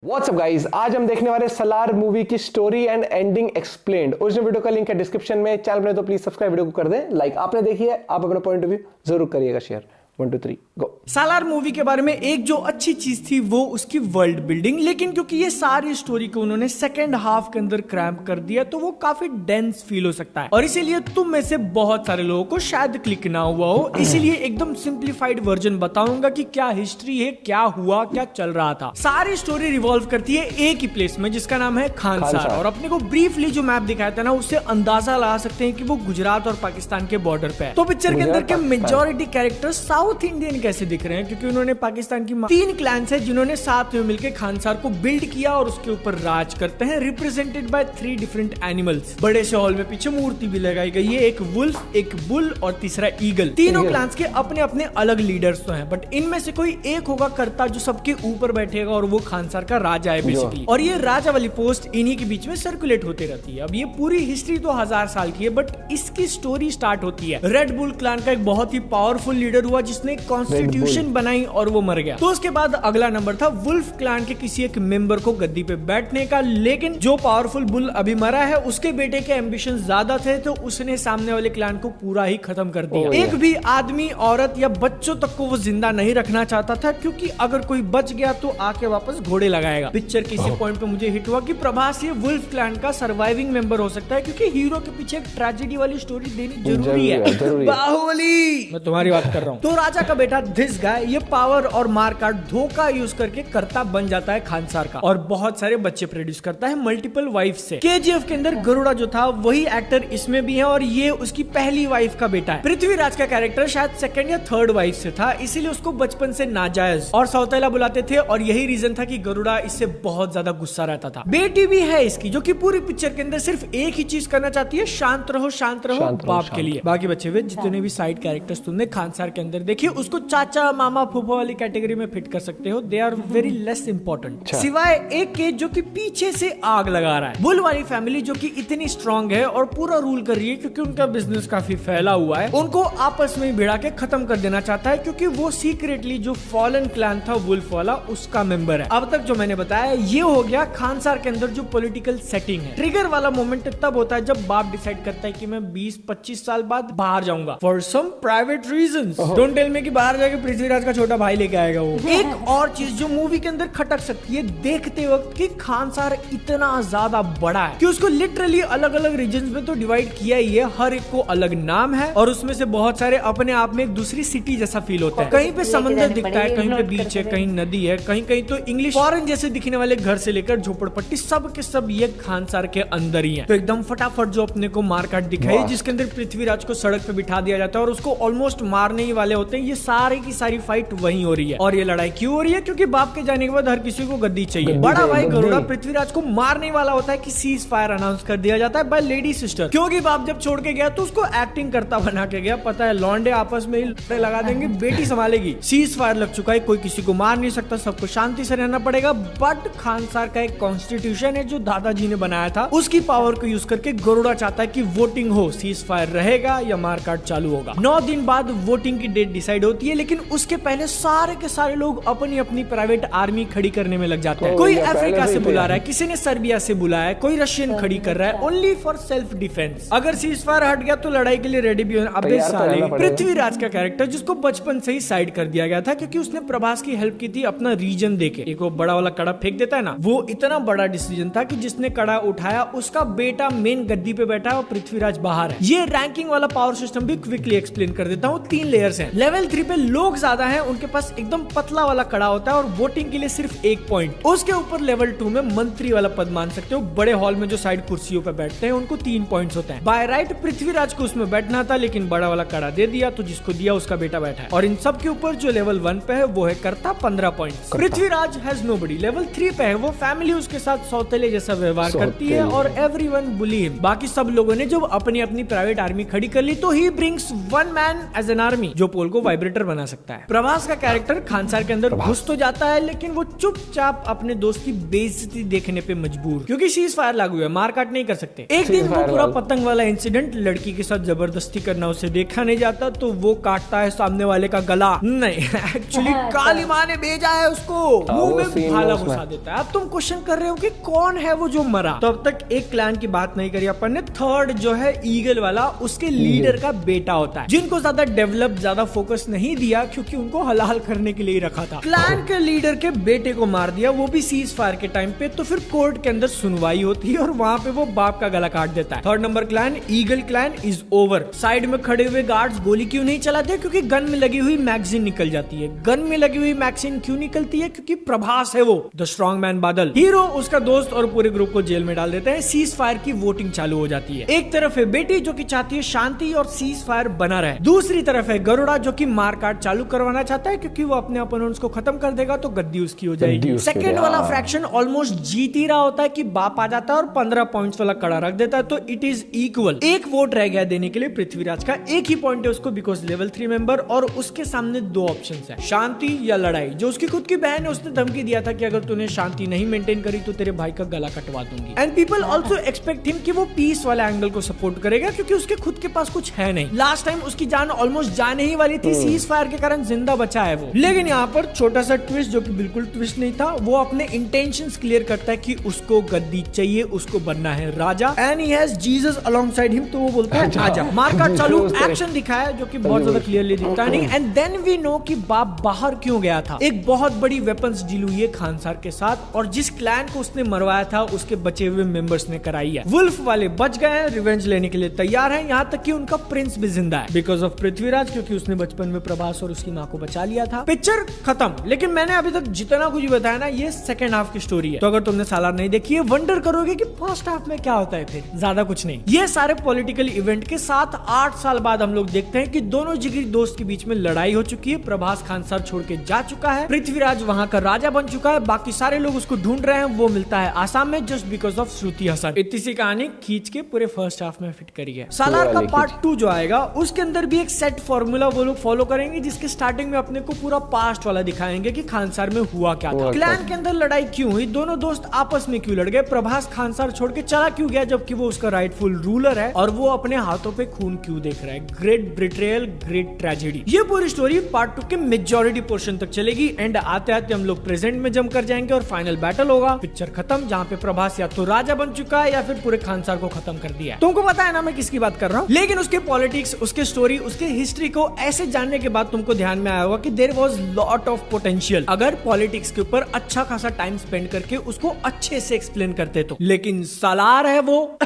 WhatsApp guys, आज हम देखने वाले सलार मूवी की story and ending explained. Original video का लिंक है डिस्क्रिप्शन में। चैनल में तो प्लीज सब्सक्राइब, वीडियो को कर दें लाइक। आपने देखी है, आप अपना पॉइंट ऑफ व्यू जरूर करिएगा शेयर। 1 2 3 गो। सालार मूवी के बारे में एक जो अच्छी चीज थी वो उसकी वर्ल्ड बिल्डिंग, लेकिन क्योंकि ये सारी स्टोरी को उन्होंने सेकंड हाफ के अंदर क्रैम्प कर दिया तो वो काफी डेंस फील हो सकता है और इसीलिए तुम में से बहुत सारे लोगों को शायद क्लिक ना हुआ हो। इसीलिए एकदम सिंप्लीफाइड वर्जन बताऊंगा कि क्या हिस्ट्री है, क्या हुआ, क्या चल रहा था। सारी स्टोरी रिवॉल्व करती है एक ही प्लेस में जिसका नाम है खानसार। और अपने को ब्रीफली जो मैप दिखाया था ना, उससे अंदाजा लगा सकते हैं कि वो गुजरात और पाकिस्तान के बॉर्डर पे है। तो पिक्चर के अंदर के मेजॉरिटी कैरेक्टर साउथ इंडियन कैसे दिख रहे हैं, क्योंकि उन्होंने पाकिस्तान की 3 क्लैंस है जिन्होंने साथ में मिलकर खानसार को बिल्ड किया और उसके ऊपर राज करते हैं, रिप्रेजेंटेड बाय 3 डिफरेंट एनिमल्स। बड़े से हॉल में पीछे मूर्ति भी लगाई गई है, एक वुल्फ, एक बुल और तीसरा ईगल। तीनों क्लैंस के अपने अपने अलग लीडर्स तो हैं, बट इनमें से कोई एक होगा कर्ता जो सबके ऊपर बैठेगा और वो खानसार का राजा है बेसिकली। और ये राजा वाली पोस्ट इन्हीं के बीच में सर्कुलेट होते रहती है। अब ये पूरी हिस्ट्री तो 1000 साल की है, बट इसकी स्टोरी स्टार्ट होती है रेड बुल क्लैन का एक बहुत ही पावरफुल लीडर हुआ जिसने कॉन्स्टिट्यूशन बनाई और वो मर गया। तो उसके बाद अगला नंबर था वुल्फ क्लैन के किसी एक मेंबर को गद्दी पे बैठने का, लेकिन जो पावरफुल बुल अभी मरा है उसके बेटे के एम्बिशन ज्यादा थे तो उसने सामने वाले क्लैन को पूरा ही खत्म कर दिया। एक भी आदमी, औरत या बच्चों तक को वो जिंदा नहीं रखना चाहता था, क्योंकि अगर कोई बच गया तो आके वापस घोड़े लगाएगा। पिक्चर के इसी पॉइंट पे मुझे हिट हुआ कि प्रभास ये वुल्फ क्लैन का सर्वाइविंग मेंबर हो सकता है, क्योंकि हीरो के पीछे एक ट्रेजेडी वाली स्टोरी देनी जरूरी है। बाहुबली, मैं तुम्हारी बात कर रहा हूँ। तो राजा का बेटा दिस गाय ये पावर और मारकाट धोखा यूज करके कर्ता बन जाता है खानसार का और बहुत सारे बच्चे प्रोड्यूस करता है मल्टीपल वाइफ से। केजीएफ के अंदर गरुड़ा जो था वही एक्टर इसमें भी है और ये उसकी पहली वाइफ का बेटा है। पृथ्वीराज का कैरेक्टर शायद 2nd या 3rd वाइफ से था, इसीलिए उसको बचपन से नाजायज और सौतेला बुलाते थे और यही रीजन था कि गरुड़ा इससे बहुत ज्यादा गुस्सा रहता था। बेटी भी है इसकी जो कि पूरी पिक्चर के अंदर सिर्फ एक ही चीज करना चाहती है, शांत रहो बाप के लिए। बाकी बचे हुए जितने भी साइड कैरेक्टर्स तुमने खानसार के अंदर देखिए उसको चाचा मामा फूफा वाली कैटेगरी में फिट कर सकते हो। They are very less important, सिवाय एक के जो कि पीछे से आग लगा रहा है। बुल वाली फैमिली जो कि इतनी स्ट्रांग है और पूरा रूल कर रही है क्योंकि उनका बिजनेस काफी फैला हुआ है, उनको आपस में भिड़ा के खत्म कर देना चाहता है, क्योंकि वो सीक्रेटली जो फॉलन क्लैन था वुल्फ वाला उसका मेंबर है। अब तक जो मैंने बताया ये हो गया खानसार के अंदर जो पॉलिटिकल सेटिंग है। ट्रिगर वाला मोमेंट तब होता है जब बाप डिसाइड करता है कि मैं 20-25 साल बाद बाहर जाऊंगा for some private reasons. Don't tell me कि बाहर जाके पृथ्वीराज का छोटा भाई लेके आएगा वो। एक और चीज जो मूवी के अंदर खटक सकती है देखते वक्त कि खानसार इतना ज्यादा बड़ा है कि उसको लिटरली अलग अलग रीजन्स में तो डिवाइड किया ही है, हर एक को अलग नाम है और उसमें से बहुत सारे अपने आप में एक दूसरी सिटी जैसा फील होता है। कहीं पे समंदर दिखता है, कहीं पे बीच है, कहीं नदी है, कहीं कहीं तो इंग्लिश फॉरेन जैसे दिखने वाले घर से लेकर झोपड़पट्टी सब के सब ये खानसार के अंदर ही है। तो एकदम फटाफट जो अपने को मारकाट दिखाई जिसके अंदर पृथ्वीराज को सड़क पे बिठा दिया जाता है और उसको ऑलमोस्ट मारने ही वाले होते हैं। ये सारी की सारी फाइट वहीं हो रही है और ये लड़ाई क्यों हो रही है, क्योंकि बाप के जाने के बाद हर किसी को गद्दी चाहिए। बड़ा भाई गरुड़ा पृथ्वीराज को मारने वाला होता है कि सीज फायर अनाउंस कर दिया जाता है बाय लेडी सिस्टर, क्योंकि बाप जब छोड़ के गया तो उसको एक्टिंग करता बना के गया। पता है लौंडे आपस में ही लगा देंगे, बेटी संभालेगी। सीज फायर लग चुका है, कोई किसी को मार नहीं सकता, सबको शांति से रहना पड़ेगा। बट खानसार का एक कॉन्स्टिट्यूशन है जो दादाजी ने बनाया था, उसकी पावर को यूज करके गरुड़ा चाहता है कि वोटिंग हो, सीज फायर रहेगा या मारकाट चालू होगा। 9 दिन बाद वोटिंग की डेट डिसाइड होती है, लेकिन उसके पहले सारे के सारे लोग अपनी अपनी प्राइवेट आर्मी खड़ी करने में लग जाते हैं। कोई अफ्रीका से बुला रहा है, किसी ने सर्बिया से बुलाया है, कोई रशियन खड़ी कर रहा है, ओनली फॉर सेल्फ डिफेंस। अगर सीज फायर हट गया तो लड़ाई के लिए रेडी भी होना। अबे साले, पृथ्वीराज का कैरेक्टर जिसको बचपन से ही साइड कर दिया गया था क्योंकि उसने प्रभास की हेल्प की थी अपना रीजन देके। एक वो बड़ा वाला कड़ा फेंक देता है ना, वो इतना बड़ा डिसीजन था कि जिसने कड़ा उठाया उसका बेटा मेन गद्दी पे बैठा है और पृथ्वीराज बाहर है। ये रैंकिंग वाला पावर सिस्टम भी क्विकली एक्सप्लेन कर देता हूँ। 3 लेयर्स हैं। लेवल 3 पे लोग ज्यादा हैं, उनके पास एकदम पतला वाला कड़ा होता है और वोटिंग के लिए सिर्फ 1 पॉइंट। उसके ऊपर लेवल 2 में मंत्री वाला पद मान सकते हो, बड़े हॉल में जो साइड कुर्सियों पे बैठते हैं उनको 3 पॉइंट्स होते हैं। बाय राइट पृथ्वीराज को उसमें बैठना था, लेकिन बड़ा वाला कड़ा दे दिया तो जिसको दिया उसका बेटा बैठा है। और इन सब के ऊपर जो लेवल 1 पे है वो है कर्ता 15 point. Prithviraj has nobody. Level 3 पे है वो फैमिली उसके साथ सौतेले जैसा व्यवहार करती है और एवरीवन बुली हिम। बाकी सब लोगों ने जब अपनी अपनी प्राइवेट आर्मी खड़ी कर ली तो he brings 1 man as an army जो पोल को को वाइब्रेटर बना सकता है। प्रभास का कैरेक्टर खानसार के अंदर घुस तो जाता है, लेकिन वो चुपचाप अपने दोस्त की बेइज्जती देखने पे मजबूर, क्योंकि सीज फायर लागू है, मार काट नहीं कर सकते। एक दिन वो पूरा पतंग वाला इंसिडेंट, लड़की के साथ जबरदस्ती करना उसे देखा नहीं जाता, तो वो काटता है सामने वाले का गला। नहीं, एक्चुअली काली माँ ने भेजा है उसको, मुंह में भाला घुसा देता है। अब तुम क्वेश्चन कर रहे हो कि कौन है वो जो मरा, तो अब तक एक क्लैन की बात नहीं करी अपन ने। थर्ड जो है ईगल वाला, उसके लीडर का बेटा होता है, जिनको ज्यादा डेवलप, ज्यादा फोकस नहीं दिया, क्योंकि उनको हलाल करने के लिए ही रखा था। क्लैन के लीडर के बेटे को मार दिया, वो भी सीज फायर के टाइम पे। तो फिर कोर्ट के अंदर सुनवाई होती है और वहां पे वो बाप का गला काट देता है। Third number clan, eagle clan, is over. Side में खड़े हुए गार्ड्स गोली क्यों नहीं चलाते? क्योंकि गन में लगी हुई मैगजीन निकल जाती है। गन में लगी हुई मैगजीन क्यों निकलती है? क्योंकि प्रभास है वो, द स्ट्रॉन्ग मैन बादल। हीरो उसका दोस्त और पूरे ग्रुप को जेल में डाल देते हैं। सीज फायर की वोटिंग चालू हो जाती है। एक तरफ है बेटी जो कि चाहती है शांति और सीज फायर बना रहे, दूसरी तरफ है गरुड़ा जो कि मारकाट चालू करवाना चाहता है, क्योंकि वो अपने अपोनेंट्स को खत्म कर देगा तो गद्दी उसकी हो जाएगी। सेकंड वाला फ्रैक्शन ऑलमोस्ट जीत ही रहा होता है कि बाप आ जाता है और 15 पॉइंट्स वाला कड़ा रख देता है, तो इट इज इक्वल। एक वोट रह गया देने के लिए पृथ्वीराज का, एक ही पॉइंट है उसको, बिकॉज लेवल 3 मेंबर, और उसके सामने दो ऑप्शंस है, शांति या लड़ाई। जो उसकी खुद की बहन है, उसने धमकी दिया था कि अगर तूने शांति नहीं मेंटेन करी तो तेरे भाई का गला कटवा दूंगी। And people also expect him कि वो पीस वाला एंगल को सपोर्ट करेगा, क्योंकि उसके खुद के पास कुछ है नहीं। लास्ट टाइम उसकी जान ऑलमोस्ट जाने ही वाली थी, सीज फायर के कारण जिंदा बचा है वो। लेकिन यहाँ पर छोटा सा ट्विस्ट, जो कि बिल्कुल ट्विस्ट नहीं था, वो अपने इंटेंशंस क्लियर करता है कि उसको गद्दी चाहिए, उसको बनना है राजा, and he has Jesus alongside him. तो वो बोलता है आजा। मारकाट चालू, एक्शन दिखाया जो कि बहुत ज्यादा क्लियरली दिखता नहीं। एंड देन वी नो कि बाप बाहर क्यों गया था। एक बहुत बड़ी वेपन्स डील हुई है खानसार के साथ, और जिस क्लैन को उसने मरवाया था उसके बचे हुए मेंबर्स ने कराई है। वुल्फ वाले बच गए हैं, रिवेंज लेने के लिए तैयार हैं, यहाँ तक कि उनका प्रिंस भी जिंदा है बिकॉज ऑफ पृथ्वीराज, क्योंकि उसने बचपन में प्रभास और उसकी माँ को बचा लिया था। पिक्चर खत्म। लेकिन मैंने अभी तक जितना कुछ बताया ना, ये सेकंड हाफ की स्टोरी है। तो अगर तुमने सालार नहीं देखी है, वंडर करोगे कि फर्स्ट हाफ में क्या होता है, फिर ज्यादा कुछ नहीं। ये सारे पॉलिटिकल इवेंट के साथ 8 साल बाद हम लोग देखते हैं कि दोनों जिगरी दोस्त के बीच में लड़ाई हो चुकी है। प्रभास खानसार छोड़ के जा चुका है, पृथ्वीराज वहां का राजा बन चुका है, बाकी सारे लोग उसको ढूंढ रहे हैं। वो मिलता है आसाम में just because of Shruti Haasan. इतनी सी कहानी खींच के पूरे फर्स्ट हाफ में फिट करी है। सालार का पार्ट 2 जो आएगा, उसके अंदर भी एक सेट फॉर्मूला वो लोग फॉलो करेंगे, जिसके स्टार्टिंग में अपने को पूरा पास्ट वाला दिखाएंगे कि खानसार में हुआ क्या था, क्लैन के अंदर लड़ाई क्यों हुई, दोनों दोस्त आपस में क्यों लड़ गए, प्रभास खानसार छोड़ के चला क्यों गया जबकि वो उसका राइटफुल रूलर है, और वो अपने हाथों पे खून क्यों देख रहा है। Great betrayal, great tragedy. ये पूरी स्टोरी पार्ट 2 के मेजॉरिटी पोर्शन तक चलेगी। एंड आते आते हम लोग प्रेजेंट में जंप कर जाएंगे और फाइनल बैटल होगा। पिक्चर खत्म, जहाँ पे प्रभास या तो राजा बन चुका है या फिर पूरे खानसार को खत्म कर दिया है। तुमको पता है ना मैं किसकी बात कर रहा हूँ। लेकिन उसके पॉलिटिक्स, उसके स्टोरी, उसके हिस्ट्री को ऐसे जानने के बाद तुमको ध्यान में आया होगा कि there was lot of potential अगर पॉलिटिक्स के ऊपर अच्छा खासा टाइम स्पेंड करके उसको अच्छे से एक्सप्लेन करते तो। लेकिन सालार है वो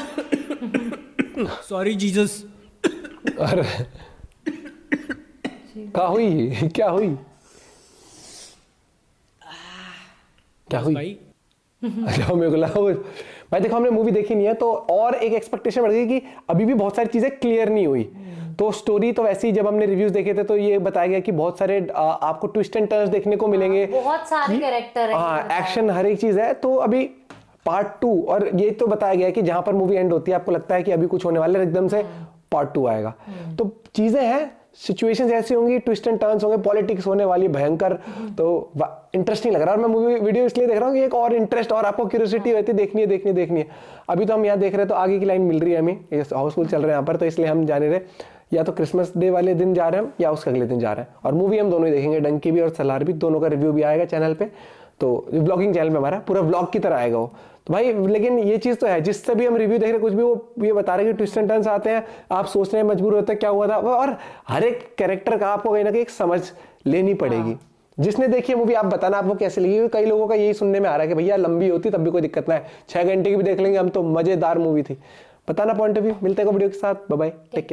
सॉरी जीसस। अरे क्या हुई, क्या हुई, क्या हुई भाई? अच्छा, मेरे को लगा भाई देखो हमने मूवी देखी नहीं है तो और एक एक्सपेक्टेशन बढ़ गई कि अभी भी बहुत सारी चीजें क्लियर नहीं हुई। तो स्टोरी तो वैसे ही जब हमने रिव्यूज देखे थे तो ये बताया गया कि बहुत सारे आपको ट्विस्ट एंड टर्न्स देखने को मिलेंगे, बहुत सारे कैरेक्टर है, हाँ एक्शन हर एक चीज है। तो अभी पार्ट 2 और ये तो बताया गया है कि जहां पर मूवी एंड होती है आपको लगता है कि अभी कुछ होने वाला है, एकदम से पार्ट 2 आएगा। तो चीजें हैं, सिचुएशंस ऐसी होंगी, ट्विस्ट एंड टर्न्स होंगे, पॉलिटिक्स होने वाली भयंकर। तो इंटरेस्टिंग लग रहा है और मैं मूवी वीडियो इसलिए देख रहा हूँ कि एक और इंटरेस्ट और आपको क्यूरियोसिटी होती है, देखनी है। अभी तो हम यहाँ देख रहे हैं तो आगे की लाइन मिल रही है हमें, हाउसफुल चल रहे हैं यहाँ पर, तो इसलिए हम जाने रहे या तो क्रिसमस डे वाले दिन जा रहे हैं या उसके अगले दिन जा रहे हैं। और मूवी हम दोनों ही देखेंगे, डंकी भी और सलार भी, दोनों का रिव्यू भी आएगा चैनल पे। तो ब्लॉगिंग चैनल पे हमारा पूरा ब्लॉग की तरह आएगा वो। तो भाई लेकिन ये चीज तो है, जिससे भी हम रिव्यू देख रहे हैं कुछ भी, वो ये बता रहे हैं कि ट्विस्ट एंड टर्न्स आते हैं, आप सोचने में मजबूर होते हैं क्या हुआ था, और हर एक कैरेक्टर का आपको कहीं ना कहीं एक समझ लेनी पड़ेगी। जिसने देखी है मूवी आप बताना आपको कैसे लगी। कई लोगों का यही सुनने में आ रहा है कि भैया लंबी होती तब भी कोई दिक्कत ना है, 6 घंटे की भी देख लेंगे हम, तो मजेदार मूवी थी। बताना पॉइंट ऑफ व्यू। मिलते हैं वीडियो के साथ, बाय बाय, टेक केयर।